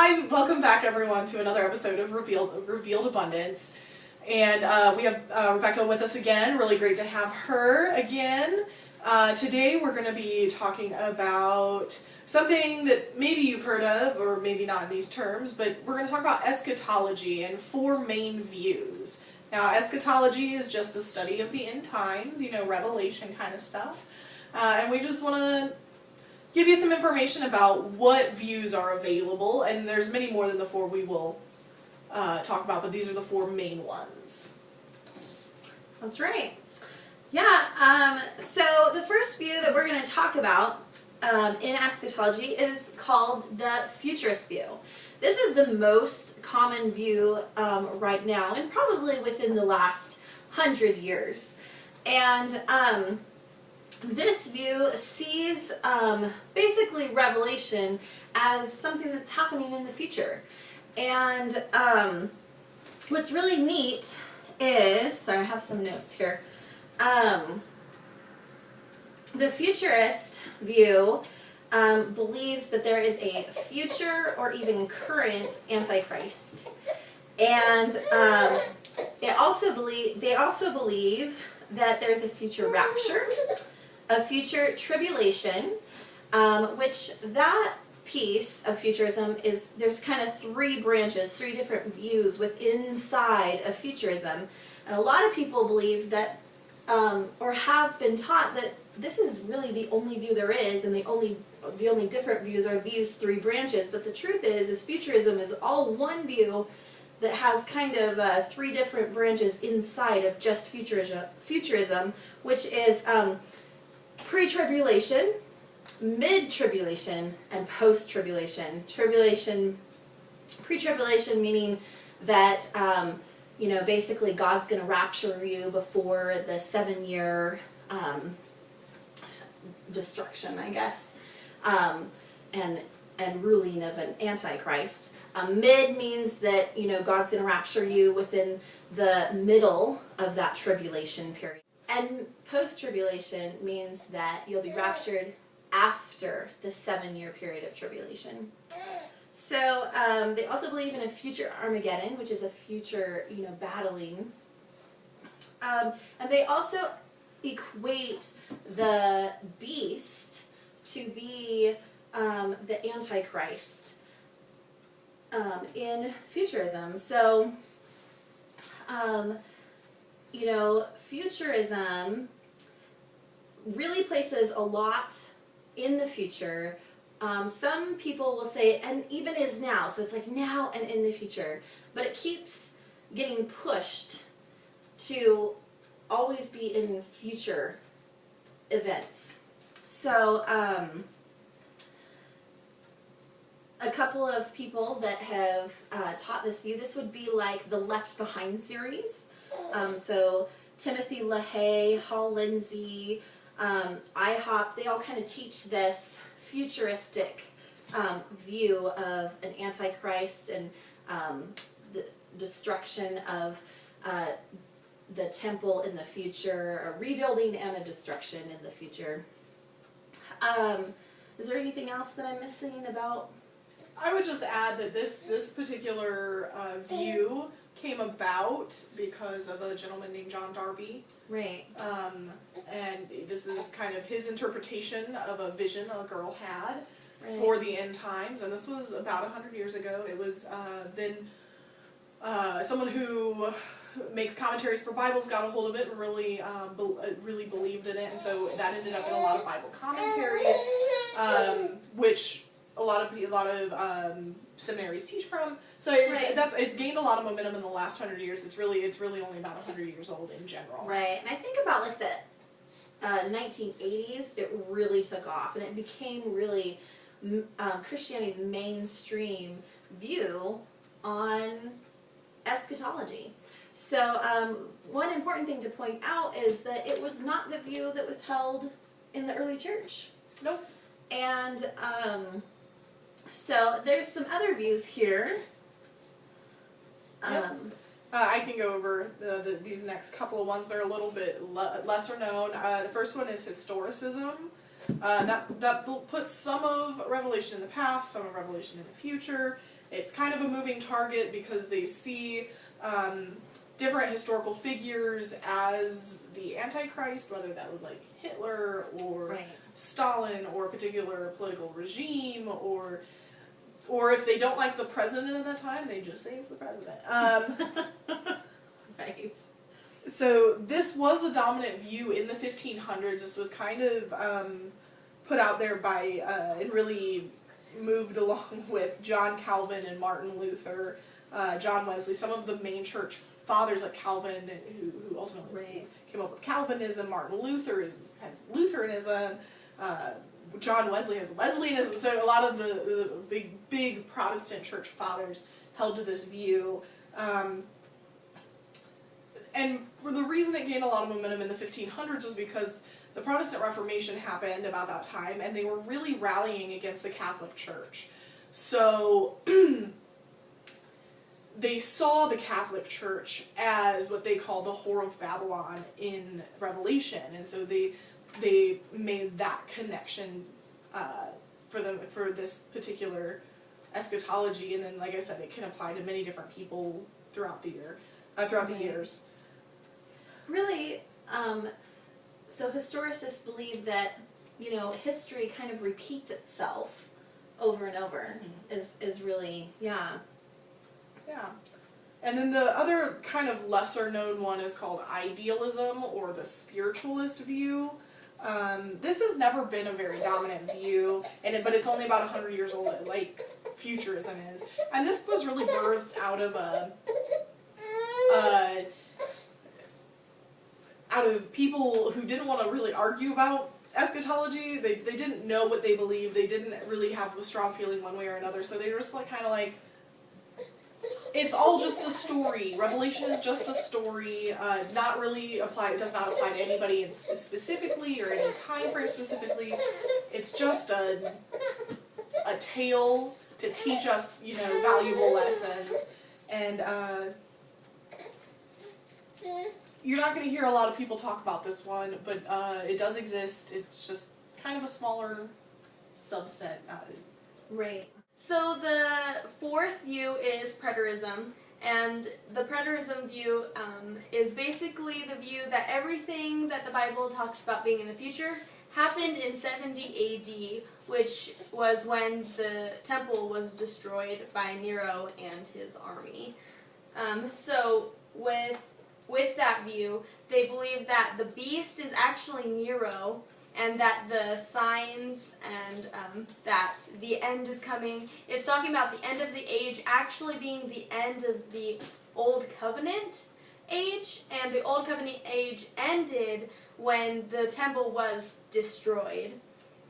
Hi, welcome back everyone to another episode of Revealed Abundance. And we have Rebeka with us again. Really great to have her again. Today we're going to be talking about something that maybe you've heard of, or maybe not in these terms, but we're going to talk about eschatology and four main views. Now, eschatology is just the study of the end times, you know, Revelation kind of stuff. And we just want to give you some information about what views are available, and there's many more than the four we will talk about, but these are the four main ones. That's right. Yeah, so the first view that we're going to talk about in eschatology is called the futurist view. This is the most common view right now, and probably within the last 100 years. And this view sees basically Revelation as something that's happening in the future. And what's really neat is, sorry, I have some notes here. The futurist view believes that there is a future or even current Antichrist. And they also believe that there's a future rapture, a future tribulation, which that piece of futurism is, there's kind of three branches, three different views inside of futurism. And a lot of people believe that, or have been taught that this is really the only view there is, and the only different views are these three branches. But the truth is futurism is all one view that has kind of three different branches inside of just futurism, which is pre-tribulation, mid-tribulation, and post-tribulation. Pre-tribulation meaning that, you know, basically God's going to rapture you before the 7-year destruction, I guess, and ruling of an Antichrist. Mid means that, you know, God's going to rapture you within the middle of that tribulation period. And post-tribulation means that you'll be raptured after the 7-year period of tribulation. So they also believe in a future Armageddon, which is a future, you know, battling. And they also equate the beast to be the Antichrist in futurism. So, you know, futurism really places a lot in the future. Some people will say, and even is now, so it's like now and in the future, but it keeps getting pushed to always be in future events. So, a couple of people that have taught this view, this would be like the Left Behind series. So Timothy LaHaye, Hal Lindsey, IHOP, they all kind of teach this futuristic view of an Antichrist and the destruction of the temple in the future, a rebuilding and a destruction in the future. Is there anything else that I'm missing about? I would just add that this particular view came about because of a gentleman named John Darby. Right. And this is kind of his interpretation of a vision a girl had for the end times. And this was about 100 years ago. It was then someone who makes commentaries for Bibles got a hold of it and really believed in it. And so that ended up in a lot of Bible commentaries, which a lot of seminaries teach from. So it's gained a lot of momentum in the last 100 years. It's really only about 100 years old in general. Right, and I think about like the 1980s, it really took off, and it became really Christianity's mainstream view on eschatology. So one important thing to point out is that it was not the view that was held in the early church. Nope. And so there's some other views here. I can go over these next couple of ones. They're a little bit lesser known. The first one is historicism. That puts some of Revelation in the past, some of Revelation in the future. it's kind of a moving target because they see different historical figures as the Antichrist, whether that was like Hitler or Stalin or a particular political regime, or if they don't like the president at that time, they just say it's the president. Right. So this was a dominant view in the 1500s. This was kind of put out there by, and really moved along with John Calvin and Martin Luther, John Wesley, some of the main church fathers like Calvin, who ultimately came up with Calvinism. Martin Luther has Lutheranism. John Wesley has Wesleyanism. So a lot of the big Protestant church fathers held to this view. And the reason it gained a lot of momentum in the 1500s was because the Protestant Reformation happened about that time, and they were really rallying against the Catholic Church. So they saw the Catholic Church as what they call the whore of Babylon in Revelation, and so they made that connection for this particular eschatology. And then, like I said, it can apply to many different people throughout the years. Really, so historicists believe that, you know, history kind of repeats itself over and over. Is really, yeah. And then the other kind of lesser known one is called idealism, or the spiritualist view. This has never been a very dominant view, but it's only about 100 years old, like futurism is. And this was really birthed out of people who didn't want to really argue about eschatology. They didn't know what they believed. They didn't really have a strong feeling one way or another. So they were just kind of like, it's all just a story. Revelation is just a story. Not really apply. It does not apply to anybody specifically or any time frame specifically. It's just a tale to teach us, you know, valuable lessons. And you're not going to hear a lot of people talk about this one, but it does exist. It's just kind of a smaller subset. Right. So the fourth view is Preterism, and the Preterism view is basically the view that everything that the Bible talks about being in the future happened in 70 AD, which was when the temple was destroyed by Nero and his army. So with that view, they believe that the beast is actually Nero, and that the signs and that the end is coming. It's talking about the end of the age actually being the end of the Old Covenant age, and the Old Covenant age ended when the temple was destroyed.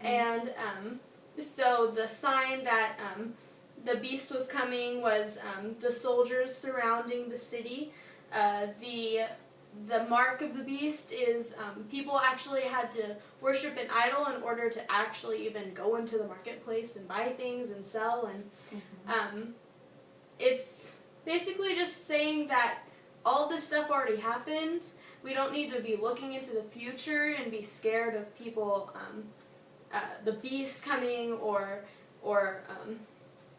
And so the sign that the beast was coming was the soldiers surrounding the city. The mark of the beast is people actually had to worship an idol in order to actually even go into the marketplace and buy things and sell. And it's basically just saying that all this stuff already happened. We don't need to be looking into the future and be scared of people, the beast coming or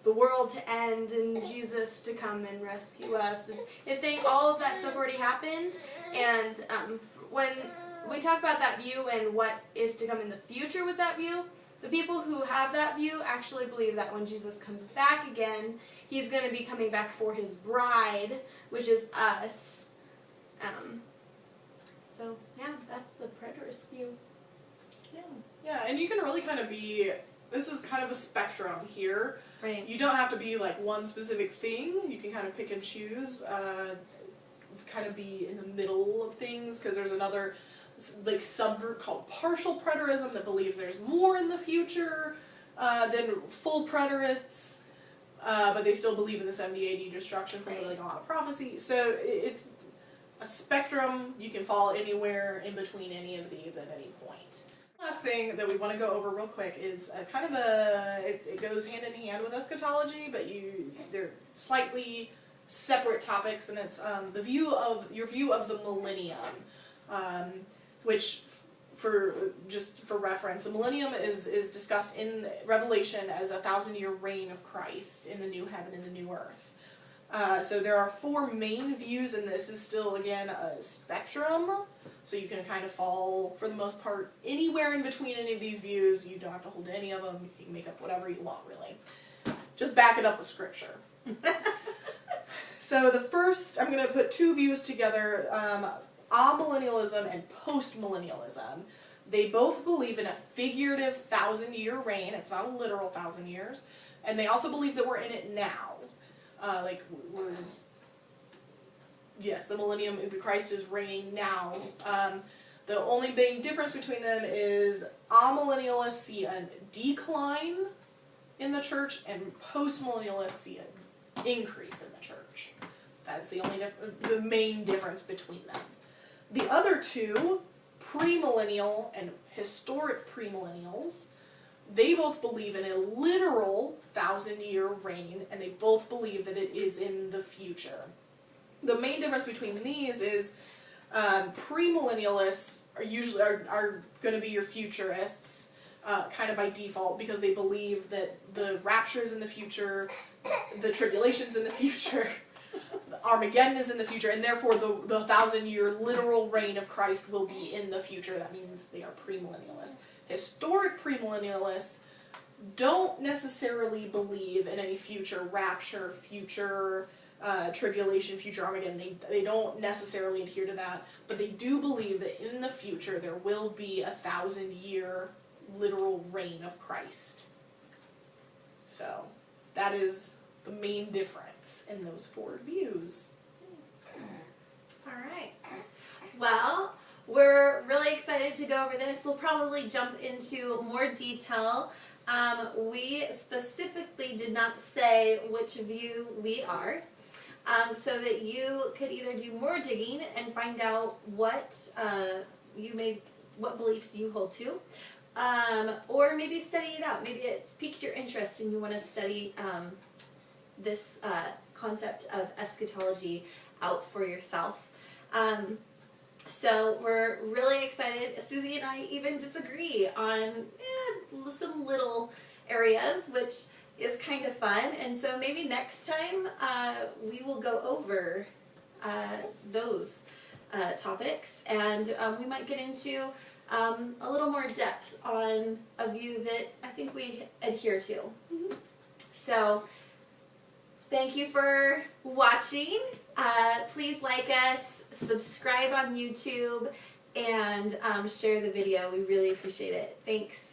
the world to end and Jesus to come and rescue us. It's saying all of that stuff already happened, and when we talk about that view and what is to come in the future with that view, the people who have that view actually believe that when Jesus comes back again, he's going to be coming back for his bride, which is us. So yeah, that's the preterist view. Yeah, and you can really kind of be, this is kind of a spectrum here. Right. You don't have to be like one specific thing. You can kind of pick and choose. Kind of be in the middle of things, because there's another like subgroup called partial preterism that believes there's more in the future than full preterists, but they still believe in the 70 AD destruction from like a lot of prophecy. So it's a spectrum. You can fall anywhere in between any of these at any point. Last thing that we want to go over real quick is kind of it goes hand in hand with eschatology, but they're slightly separate topics, and it's your view of the millennium, which just for reference, the millennium is discussed in Revelation as a 1,000-year reign of Christ in the new heaven and the new earth. So there are 4 main views, and this is still, again, a spectrum. So you can kind of fall, for the most part, anywhere in between any of these views. You don't have to hold to any of them. You can make up whatever you want, really. Just back it up with scripture. So the first, I'm going to put 2 views together, amillennialism and postmillennialism. They both believe in a figurative 1,000-year reign. It's not a literal 1,000 years. And they also believe that we're in it now. Yes, the millennium, Christ is reigning now. The only big difference between them is amillennialists see a decline in the church, and postmillennialists see an increase in the church. That's the main difference between them. The other 2, premillennial and historic premillennials, they both believe in a literal 1,000-year reign, and they both believe that it is in the future. The main difference between these is premillennialists are going to be your futurists, kind of by default, because they believe that the rapture is in the future, the tribulation's in the future, Armageddon is in the future, and therefore the 1,000-year literal reign of Christ will be in the future. That means they are premillennialists. Historic premillennialists don't necessarily believe in a future rapture, future tribulation, future Armageddon. They don't necessarily adhere to that, but they do believe that in the future there will be a 1,000-year literal reign of Christ. So that is the main difference in those 4 views. All right. Well, we're really excited to go over this. We'll probably jump into more detail. We specifically did not say which view we are, so that you could either do more digging and find out what what beliefs you hold to, or maybe study it out. Maybe it's piqued your interest and you want to study this concept of eschatology out for yourself. So we're really excited. Susie and I even disagree on some little areas, which is kind of fun. And so maybe next time we will go over those topics, and we might get into a little more depth on a view that I think we adhere to. Mm-hmm. So thank you for watching. Please like us, subscribe on YouTube, and share the video. We really appreciate it. Thanks.